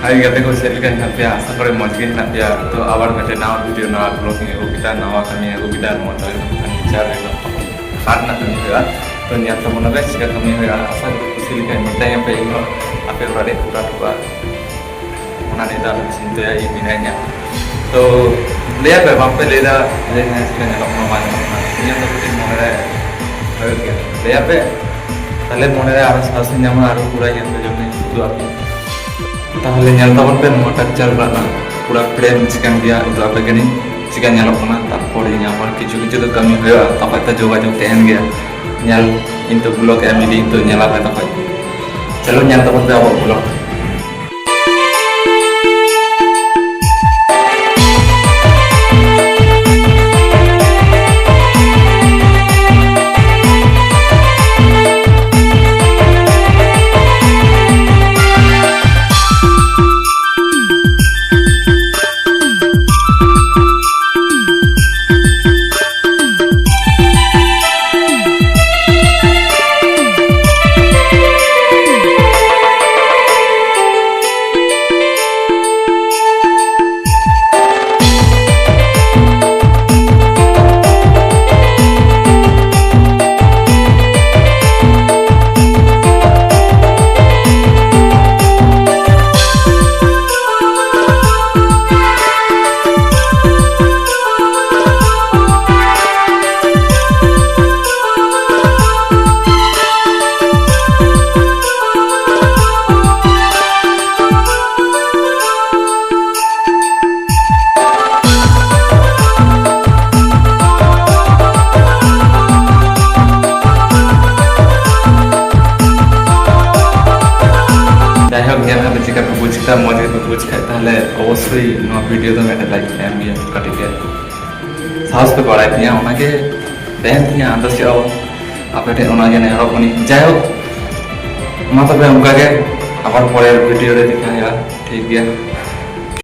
Hai kata ko sel kan napya asa kore mojgin napya to abar mete nawa video nawa blog ni kita nawa kami kita mo to kan bicara itu karena kami ya to nyata mo na guys jika kami ya asa sel kan minta yang pe ino apa urade pura dua mana neta sinto ya ini nanya to lihat be bang pe leda leda sel kan lo mana ini to kutin mo na oke lihat be তাহলে মনে হয় আরো শাসন যেমন আরো পুরা জানতে জন্য শুধু আপনি তাহলে nyal tabon pen mo takchal bana pura frame chikan dia itu apa gini chikan nyalok na tarpore nyamar kichu kichu to kami hoya tapai ta jogajog tehen gaya nyal into blog emili into nyala ta tapai chalo nyal tabon pe abo blog jika buj kita mau jadi buj kita tahle obviously no video to mete like fan dia kati dia saus pe barai dia onake den dia andas ke apa te onage ne aro koni jai ho ma to be amka ke abar porer video re dikhaya thik dia